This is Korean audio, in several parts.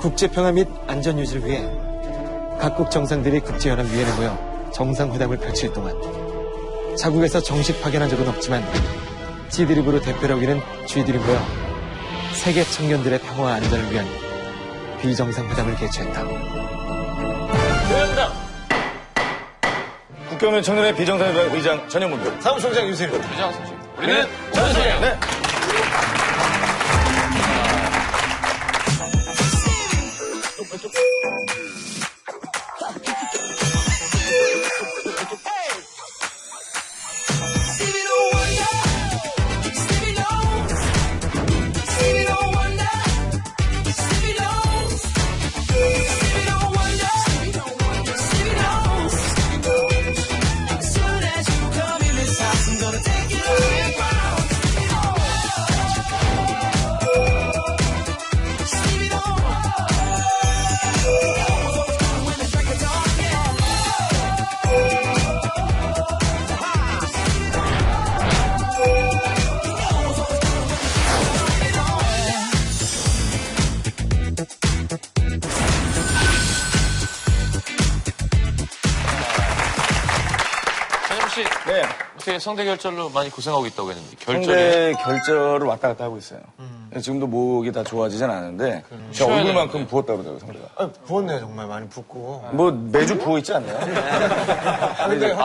국제평화 및 안전 유지를 위해 각국 정상들이 국제연합위원회에 모여 정상회담을 펼칠 동안 자국에서 정식 파견한 적은 없지만 G드립으로 대표를 하기는 G들이 모여 세계 청년들의 평화와 안전을 위한 비정상회담을 개최했다. 대한민국 국경면 청년의 비정상회담 의장 전현무입니다. 사무총장 유세윤. 의장 선수. 우리는 전수예요. 네. 혹시 네. 어떻게 성대 결절로 많이 고생하고 있다고 했는데 결절이 성대 결절을 왔다 갔다 하고 있어요. 지금도 목이 다 좋아지진 않은데 제 얼굴만큼 부었다고 그러더라고요, 성대가. 부었네요, 정말 많이 붓고. 뭐 매주 부어 있지 않나요? 근데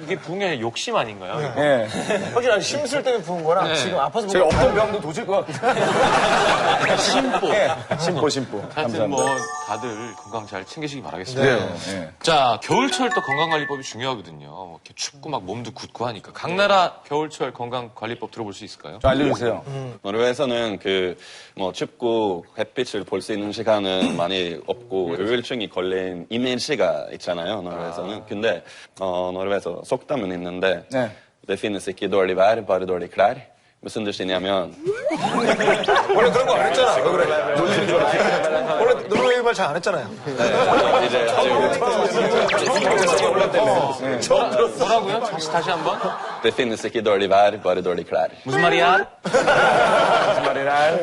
이게 부흥의 아니라 욕심 아닌가요? 예. 확실히 심술 때문에 부은 거랑 지금 아파서 제가 없던 병도 도질 것 같고. 심보. 심보. 하여튼 감사합니다. 뭐 다들 건강 잘 챙기시기 바라겠습니다. 네. 자, 겨울철 또 건강관리법이 중요하거든요. 뭐 이렇게 춥고 막 몸도 굳고 하니까. 각 나라 겨울철 건강관리법 들어볼 수 있을까요? 좀 알려주세요. 노르웨이에서는 뭐 춥고 햇빛을 볼 수 있는 시간은 많이 없고 우울증이 걸린 이미지가 있잖아요, 노르웨이에서는. 근데 노르웨이에서 속담은 있는데 네. Det finnes ikke dårlig vær, bare dårlig klær. 무슨 뜻이냐면 원래 그런 거 안 했잖아. 왜 그래? 놀리는 줄 알았지. 원래 노르웨이 말 잘 안 했잖아요. 이제 아주 뭐라고요? 다시 한번? Det finnes ikke dårlig vær, bare dårlig klær. 무슨 말이야?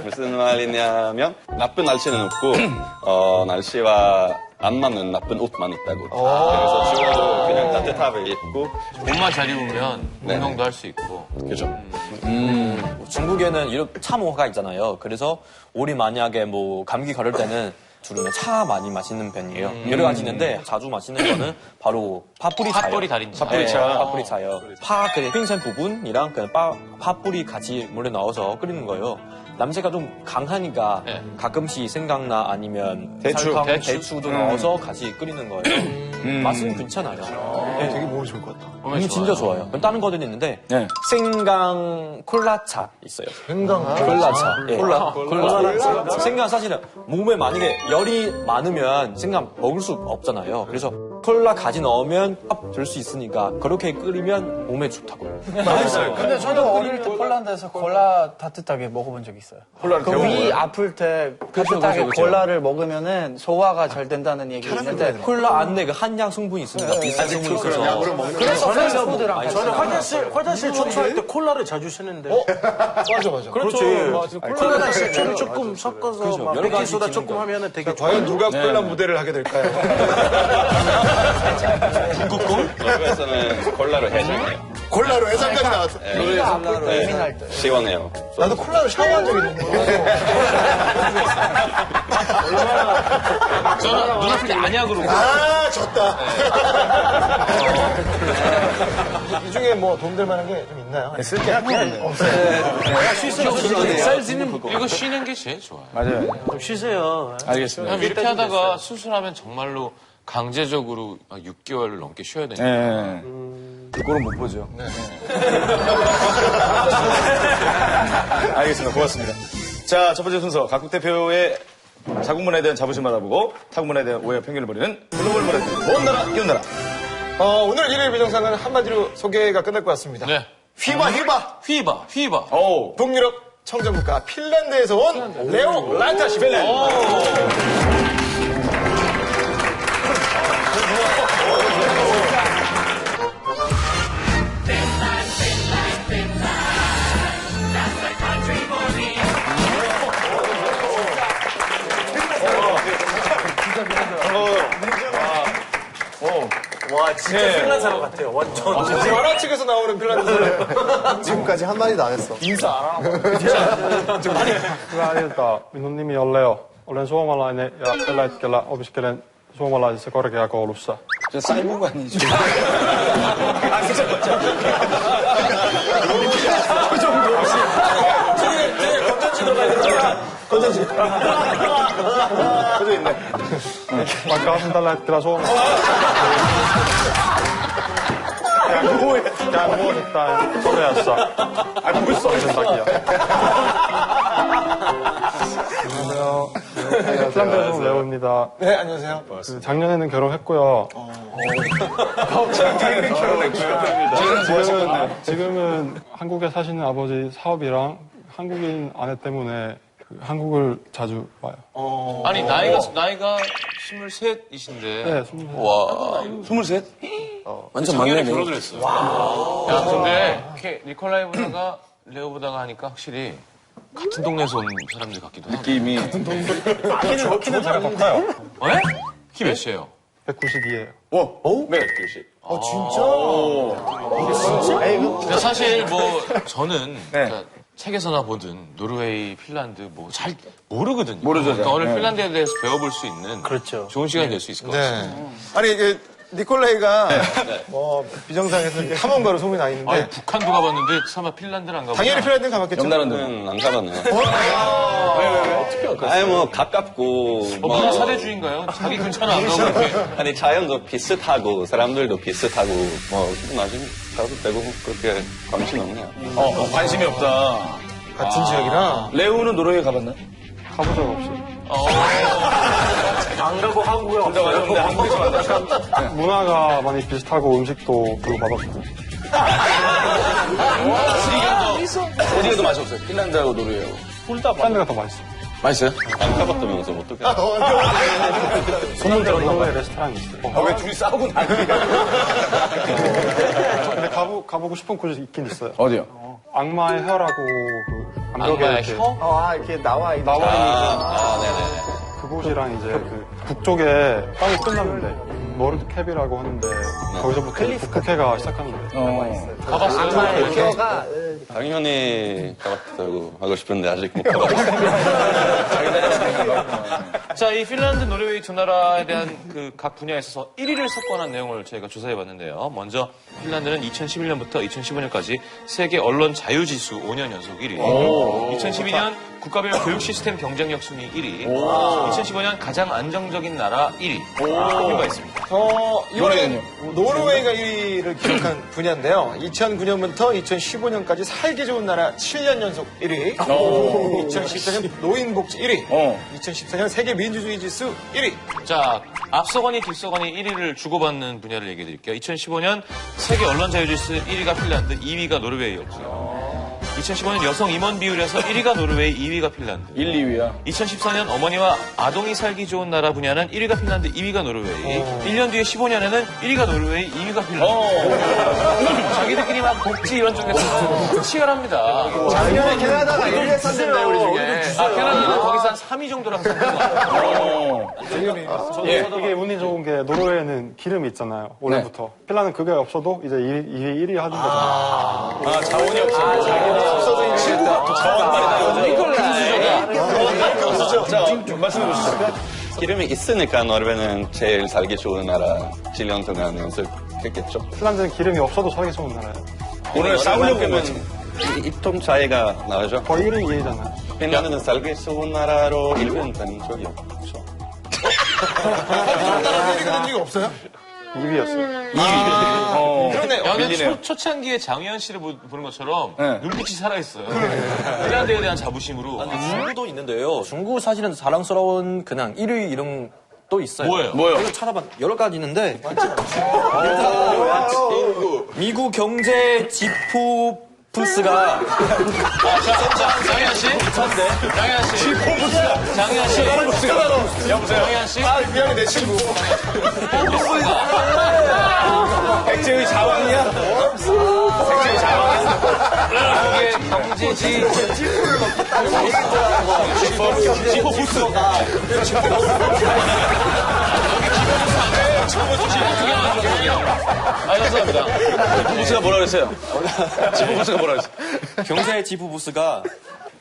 무슨 말이냐면 나쁜 날씨는 없고 날씨와 안 맞는 나쁜 옷만 있다고. 그래서 추워도 그냥 따뜻하게 입고 옷만 잘 입으면 네. 운동도 할 수 있고. 그죠. 중국에는 이런 참호가 있잖아요. 그래서 우리 만약에 뭐 감기 걸릴 때는 주로 차 많이 마시는 편이에요. 여러 가지 있는데 자주 마시는 거는 바로 파뿌리차요. 팥뿌리 달인차. 파뿌리차요. 파 그 흰색 부분이랑 그 파뿌리 같이 물에 넣어서 끓이는 거예요. 냄새가 좀 강하니까 네. 가끔씩 생강나 아니면 대추. 설탕, 대추도 넣어서 같이 끓이는 거예요. 맛은 괜찮아요. 네. 되게 몸이 좋을 것 같다. 진짜 좋아요. 다른 거는 있는데 네. 생강 콜라차 있어요. 생강. 콜라차. 예. 콜라. 생강 사실은 몸에 만약에 열이 많으면 생강 먹을 수 없잖아요. 그래서 콜라 가지 넣으면 밥 될 수 있으니까 그렇게 끓이면 몸에 좋다고요. 맛있어요. 근데 저도 어릴 때 폴란드에서 콜라 따뜻하게 먹어본 적 있어요. 콜라를 그 데워 위 먹어요? 아플 때 따뜻하게 그쵸. 콜라를 먹으면은 소화가 잘 된다는 얘기 있는데 콜라 안에 그 한약 성분이 있습니다. 비싼 성분이 있어서. 그래서 패스트푸드랑 저는 화장실 청소할 때 콜라를 자주 쓰는데. 맞아. 그렇지. 콜라랑 식초를 조금 섞어서 막 여러 가지 베이킹소다 기능이 조금 하면은 되게 좋아요. 과연 누가 콜라 무대를 하게 될까요? 노르웨이에서는 콜라로 해장해요. 콜라로 해장까지 나왔어. 위가 아프고 예민할 때. 시원해요. 나도 콜라로 샤워한 적이 있는데. 저는 눈아플 때 안약으로. 아, 졌다. 이 중에 뭐 도움될 만한 게 좀 있나요? 쓸게 없어요. 쌀 쓰는 이거 쉬는 게 제일 좋아요. 맞아요. 좀 쉬세요. 알겠습니다. 그럼 이렇게 하다가 수술하면 정말로 강제적으로 6개월을 넘게 쉬어야 되니까. 네. 그거는 못 보죠. 알겠습니다. 고맙습니다. 자, 첫 번째 순서. 각국 대표의 자국문화에 대한 자부심을 알아보고 타국문화에 대한 오해와 편견을 버리는 글로벌 문화들. 먼 나라, 이웃 나라. 오늘 일요일 비정상은 한마디로 소개가 끝날 것 같습니다. 네. 휘바. 휘바. 오. 북유럽 청정국가 핀란드에서 온 레오 라타시벨레. 와, 진짜 핀란드 사람 같아요. 완전. 만화 측에서 나오는 핀란드 사람. 지금까지 한 마디도 안 했어. Hyvää iltaa. Minun nimi on Leo. Olen suomalainen ja tällä hetkellä opiskelen suomalaisessa korkeakoulussa. 저 쌀보고 아니죠? Vaikka asun tällä hetkellä Suomessa. Käyn vuosittain Koreassa. Sen takia. 안녕하세요. 핀란드에서 레오입니다. 네, 안녕하세요. 작년에는 결혼했고요. 지금은 한국에 사시는 아버지 사업이랑 한국인 아내 때문에 한국을 자주 와요. 아니, 나이가 23이신데. 네, 23. 와. 23? 완전 막내네. 결혼을 했어요. 야, 근데 니콜라이 보다가 레오 보다가 하니까 확실히 같은 동네에서 온 사람들 같기도 하고. 느낌이. 키는 제가 더 커요. 네? 키 몇이에요? 192예요. 네. 근데 사실 뭐 저는 그러니까 책에서나 보든 노르웨이, 핀란드 뭐 잘 모르거든요. 모르죠. 그러니까 오늘 핀란드에 대해서 배워볼 수 있는 그렇죠. 좋은 시간이 될 수 있을 것 같습니다. 아니, 니콜라이가 뭐 비정상에서 이렇게 탐험가로 소문이 나 있는데 아니, 북한도 가봤는데 설마 핀란드는 안 가봤나? 당연히 핀란드는 가봤겠죠. 염나라는 안 가봤네요. 아니 뭐 가깝고 무슨 사대주의인가요? 자기 근처는 안 가고 이렇게. 아니 자연도 비슷하고 사람들도 비슷하고 뭐 나중에 가도 되고 그렇게 관심 없네요. 관심이 없다. 같은 지역이라. 레오는 노르웨이 가봤나요? 가본 적 없어요. 안 가고 한국에 혼자 왔는데 한국에서 만났어. 문화가 많이 비슷하고 음식도 별로 맛없고. 어디가 더 맛이 없어요? 핀란드하고 노르웨이하고. 핀란드가 더 맛있어요. 맛있어요? 안 가봤다면서 어떻게? 소문대로 노르웨이 레스토랑이 있어요. 왜 둘이 싸우고 난리야? 근데 가보고 싶은 곳이 있긴 있어요. 어디요? 악마의 혀라고 그 암벽에 악마의 이렇게 혀? 이렇게 나와 있는. 그곳이랑 이제 그 북쪽에 빵이 끝났는데 머르드캡이라고 하는데 거기서부터 북극해가 시작하는데 가봤어요? 당연히 가봤다고 하고 싶은데 아직 못 가봤어요. 자, 이 핀란드, 노르웨이 두 나라에 대한 그 각 분야에 있어서 1위를 석권한 내용을 저희가 조사해 봤는데요. 먼저 핀란드는 2011년부터 2015년까지 세계 언론 자유지수 5년 연속 1위. 2012년 국가별 교육 시스템 경쟁력 순위 1위. 2015년 가장 안정적인 나라 1위. 뽑힌 바 있습니다. 이번에는 노르웨이가 1위를 기록한 분야인데요. 2009년부터 2015년까지 살기 좋은 나라 7년 연속 1위. 2014년 노인복지 1위. 2014년 세계 민주주의 지수 1위. 자, 앞서거니 뒤서거니 1위를 주고받는 분야를 얘기해 드릴게요. 2015년 세계 언론 자유지수 1위가 핀란드, 2위가 노르웨이였고요. 2015년 여성 임원 비율에서 1위가 노르웨이, 2위가 핀란드. 1, 2위야. 2014년 어머니와 아동이 살기 좋은 나라 분야는 1위가 핀란드, 2위가 노르웨이. 1년 뒤에 15년에는 1위가 노르웨이, 2위가 핀란드. 자기들끼리 막 복지 이런 쪽에서 치열합니다. 작년에 캐나다가 1위 했었는데, 우리 중에. 캐나다는 거기서 한 3위 정도랑 상관 같아요. 이게 운이 좋은 게 노르웨이는 기름이 있잖아요. 원래부터. 핀란드는 그게 없어도 이제 2위, 1위 하는 거잖아요. 자원이 없어. 없어도 친구가 자원빨이다. 자, 말씀해 주시죠. 기름이 있으니까 노르웨이는 제일 살기 좋은 나라 7년 동안 연습했겠죠. 핀란드는 기름이 없어도 살기 좋은 나라예요. 오늘 싸우려고 온 거지. 이통 차이가 나죠. 거의 1위, 2위잖아요. 핀란드는 살기 좋은 나라로 1위 된 적이 없죠. 핀란드가 된 적이 없어요? 2위였어요. 그러네요. 야, 근데 밀리네요. 초창기에 장희연 씨를 보는 것처럼 네. 눈빛이 살아있어요. 핀란드에 대한 자부심으로. 중국도 있는데요. 중국 사실은 자랑스러운 그냥 1위 이름 또 있어요. 뭐예요? 이거 찾아봐. 여러 가지 있는데. 미국 경제 지표 플스가 장희연 씨? 장희연 씨? 장희연 씨? 여보세요? 장희연 씨? 미안해, 내 친구. 백제의 자왕이야? 백제의 자왕이야? 미국의 경제지. 지포 부스. 지포 부스 안 돼. 지포 부스 안 돼. 죄송합니다. 지부부스가 뭐라 그랬어요? 지부부스가 뭐라 그랬어요? 경제 지부부스가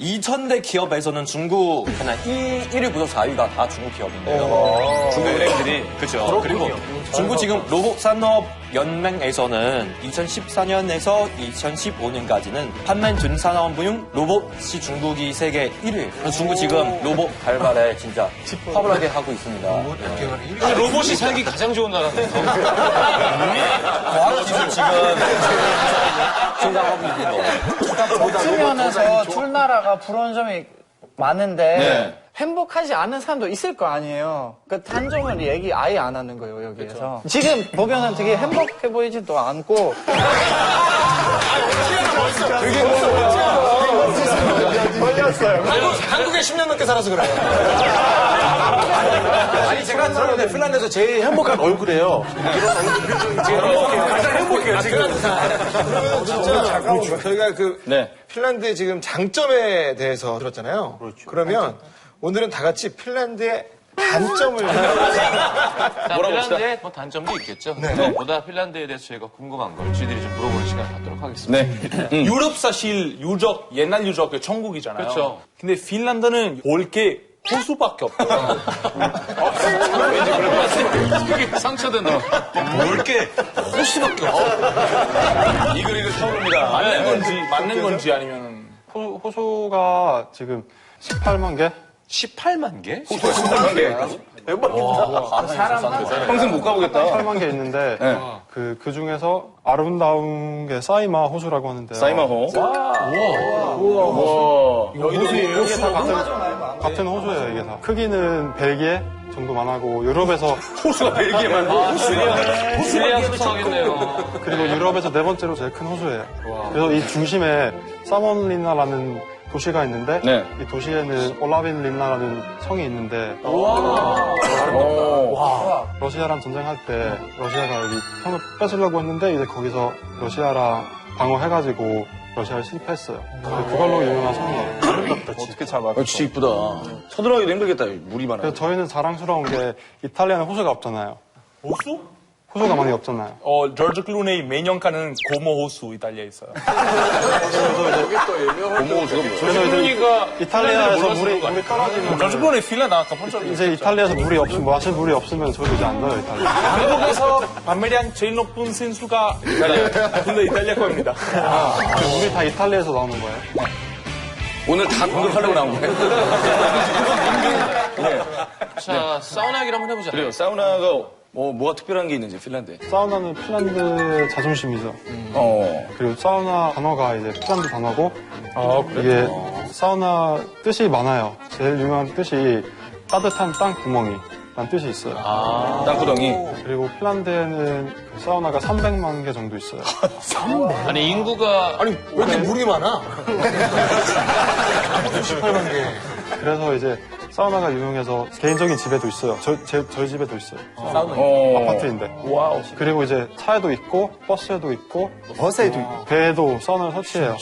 2000대 기업에서는 중국 그냥 1위부터 4위가 다 중국 기업인데요. 중국 은행들이. 그렇죠. 그리고 중국 지금 로봇 산업 연맹에서는 2014년에서 2015년까지는 판매준 산업용 로봇이 중국이 세계 1위. 그래서 중국 지금 로봇 발발에 진짜 화분하게 하고 있습니다. 근데 로봇이 살기 가장 좋은 나라인데. 과학기술 지금 생각하고 있는 거. 측면에서 둘나라가 부러운 점이 많은데 네. 행복하지 않은 사람도 있을 거 아니에요. 그 단점을 얘기 아예 안 하는 거예요, 여기에서. 지금 보면은 되게 행복해 보이지도 않고. 한국에 10년 넘게 살아서 그래요. 아니, 제가 들었는데 핀란드에서 제일 행복한 얼굴이에요. 가장 행복해요, 지금. 저희가 그 네. 핀란드의 지금 장점에 대해서 들었잖아요. 그러면 오늘은 다 같이 핀란드의 단점을 자, 핀란드의 뭐 단점도 있겠죠. 그것보다 핀란드에 대해서 저희가 궁금한 걸 저희들이 좀 물어보는 시간 갖도록 하겠습니다. 네. 유럽 사실 유적, 옛날 유적, 그 천국이잖아요. 그렇죠. 근데 핀란드는 볼 게 호수밖에 없어요. 그게 상처된다. 볼게 호수밖에 없어. 이글 타오릅니다. 맞는 건지 아니면 호수가 지금 18만 개? 18만 개? 평생 못 가보겠다. 18만 개 있는데 네. 그 중에서 아름다운 게 사이마 호수라고 하는데요. 사이마호. 이게 다 같은 호수예요, 이게 다. 크기는 벨기에 정도만 하고 유럽에서 호수가 벨기에만. 실리아 속성하겠네요. 그리고 유럽에서 네 번째로 제일 큰 호수예요. 그래서 이 중심에 사몬리나라는 도시가 있는데 네. 이 도시에는 올라빈리나라는 성이 있는데 러시아랑 전쟁할 때 러시아가 여기 성을 뺏으려고 했는데 이제 거기서 러시아랑 방어해가지고 러시아를 실패했어요. 그걸로 유명한 성이에요. 어떻게 잘 맞았어? 진짜 이쁘다. 서들어가기도 힘들겠다. 물이 많아. 그래서 저희는 자랑스러운 게 이탈리아는 호수가 없잖아요. 호수? 호수가 많이 없잖아요. 조지 클루니 매년 가는 고모 호수 이탈리아에 있어요. 그래서 이제 이탈리아에서 물이 떨어지면 조지 클루니 핀란드 아까 본 적이 이제 이탈리아에서 물이 없으면 마실 물이 없으면 저도 이제 안 넣어요, 이탈리아. 한국에서 판매량 제일 높은 선수가 근데 이탈리아 거입니다. 물이 다 이탈리아에서 나오는 거예요. 오늘 다 공격하려고 나온 거예요. 자, 사우나 얘기를 한번 해보자. 그래요. 사우나가 뭐가 특별한 게 있는지 핀란드에. 사우나는 핀란드의 자존심이죠. 그리고 사우나 단어가 이제 핀란드 단어고 이게 사우나 뜻이 많아요. 제일 유명한 뜻이 따뜻한 땅 구멍이라는 뜻이 있어요. 땅구덩이. 그리고 핀란드에는 그 사우나가 300만 개 정도 있어요. 아니, 인구가. 아니, 왜 이렇게 물이 많아? 그래서 이제 사우나가 유명해서 개인적인 집에도 있어요. 저희 집에도 있어요. 아파트인데. 그리고 이제 차에도 있고 버스에도 있고 버스에도 있고. 배에도 사우나를 설치해요.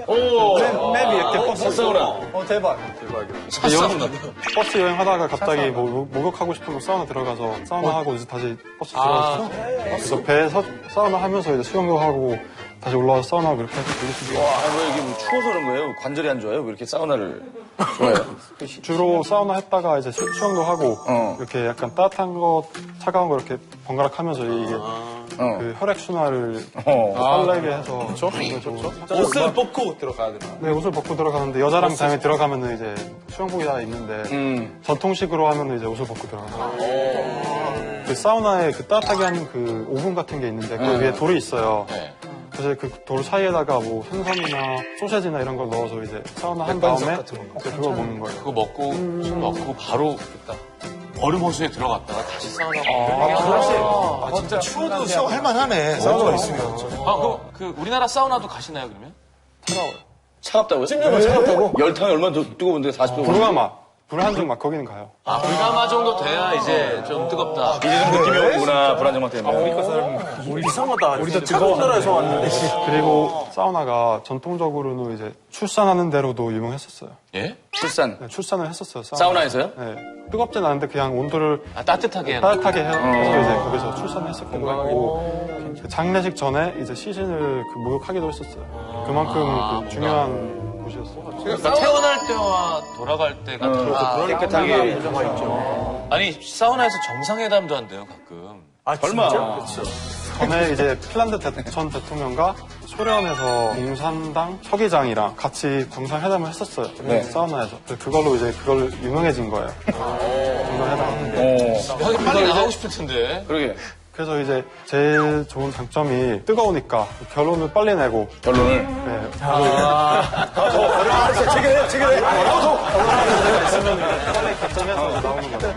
맵이 이렇게 버스 사우나. 대박. 버스 여행하다가 갑자기 뭐 목욕하고 싶으면 사우나 들어가서 사우나 하고 이제 다시 버스 들어가서 그래서 배에 사우나 하면서 이제 수영도 하고 다시 올라와서 사우나 하고 이렇게 해서 되게 좋아요. 왜 이게 뭐 추워서 그런 거예요? 관절이 안 좋아요? 왜 이렇게 사우나를 좋아해요? 주로 사우나 했다가 이제 수영도 하고 이렇게 약간 따뜻한 거 차가운 거 이렇게 번갈아 하면서 이게 그 혈액 순환을 설레게 해서 옷을 벗고 들어가야 되나? 네, 옷을 벗고 들어가는데 여자랑 당연히 들어가면은 이제 수영복이 다 있는데 전통식으로 하면은 이제 옷을 벗고 들어가요. 그 사우나에 그 따뜻하게 하는 그 오븐 같은 게 있는데 그 위에 돌이 있어요. 그래서 그 돌 사이에다가 뭐 생선이나 소세지나 이런 걸 넣어서 이제 사우나 한 다음에 그걸 먹는 거예요. 그거 먹고, 술 먹고, 바로 얼음 호수에 들어갔다가 다시 사우나. 진짜 추워도 수영할 만하네. 사우나가 있으면. 그 우리나라 사우나도 가시나요, 그러면? 차갑다고요? 찜질방 차갑다고? 열탕이 얼마나 뜨거운데 40도. 불가마. 불안정 막 거기는 가요. 아, 불가마 정도 돼야 이제 좀 뜨겁다. 이제 좀 느낌이 오구나, 불안정만 때문에. 이상하다. 우리도 뜨거운 나라에서 왔는데. 그리고 사우나가 전통적으로는 이제 출산하는 대로도 유명했었어요. 예? 출산. 네, 출산을 했었어요. 사우나에서요? 네. 뜨겁진 않은데 그냥 온도를 아, 따뜻하게 해놔. 따뜻하게 해서 이제 거기서 출산을 했었기도 하고 그 장례식 전에 이제 시신을 그 목욕하기도 했었어요. 그만큼 그 중요한 곳이었어요. 그러니까 태어날 때와 돌아갈 때가 다르다. 깨끗하게. 아니, 사우나에서 정상회담도 한대요, 가끔. 얼마? 전에 이제 핀란드 전 대통령과 소련에서 공산당 서기장이랑 같이 정상회담을 했었어요. 네. 사우나에서. 그걸로 이제 그걸 유명해진 거예요. 정상회담. 형이 빨리 나가고 싶을 텐데. 그러게. 그래서 이제 제일 좋은 장점이 뜨거우니까 결론을 빨리 내고 결론을. 네. 빨리 결정해서 나오는 거죠.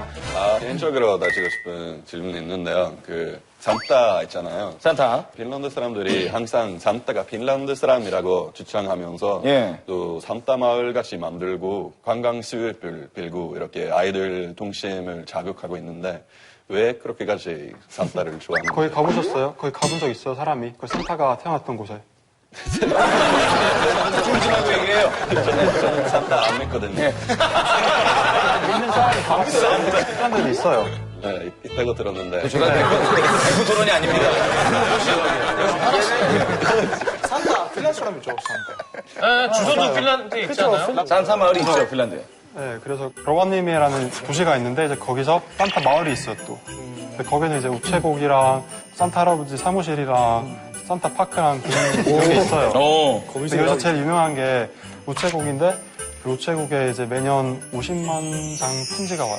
개인적으로 따지고 싶은 질문이 있는데요. 그 산타 있잖아요. 산타. 핀란드 사람들이 항상 산타가 핀란드 사람이라고 주장하면서 예. 또 산타 마을 같이 만들고 관광 수입을 빌고 이렇게 아이들 동심을 자극하고 있는데 왜 그렇게까지 산타를 좋아하는 거기 가보셨어요? 거기 가본 적 있어요, 사람이? 그 산타가 태어났던 곳에. 중심하고 얘기해요. 저는 산타 안 믿거든요. 있는 사람이 가봤어요. 사람들이 있어요. 네, 있다고 들었는데. 제가 대구 토론이 아닙니다. 산타 핀란드 사람이죠, 산타. 주소도 핀란드에 있지 않아요? 산타 마을이 있죠, 핀란드에. 네, 그래서 rovaniemi라는 도시가 있는데 이제 거기서 산타 마을이 있어요, 또. 근데 거기는 이제 우체국이랑 산타 할아버지 사무실이랑 산타 파크랑 그런 게 있어요. 근데 여기서 제일 유명한 게 우체국인데 그 우체국에 이제 매년 50만 장 편지가 와요.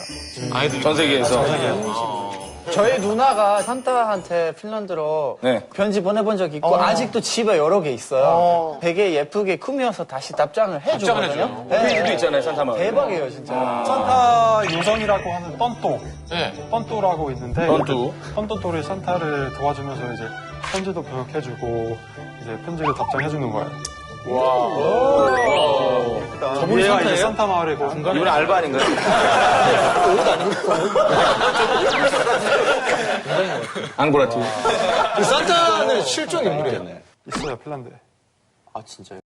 아이들. 전 세계에서. 저희 누나가 산타한테 핀란드로 네. 편지 보내본 적이 있고 아직도 집에 여러 개 있어요. 되게 예쁘게 꾸며서 다시 답장을 해주거든요. 필도 있잖아요, 산타 마을. 대박이에요 진짜. 산타 요정이라고 하는 떤또. 네. 떤또라고 있는데 떤또. 떤또토리 산타를 도와주면서 이제 편지도 번역해주고 이제 편지를 답장해주는 거예요. 저분이 위에가 이제 산타예요? 산타 마을이고 이번에 알바 아닌가요? 앙고라 TV. 산타는 실존 인물이에요. 있어요, 핀란드에. 아, 진짜요?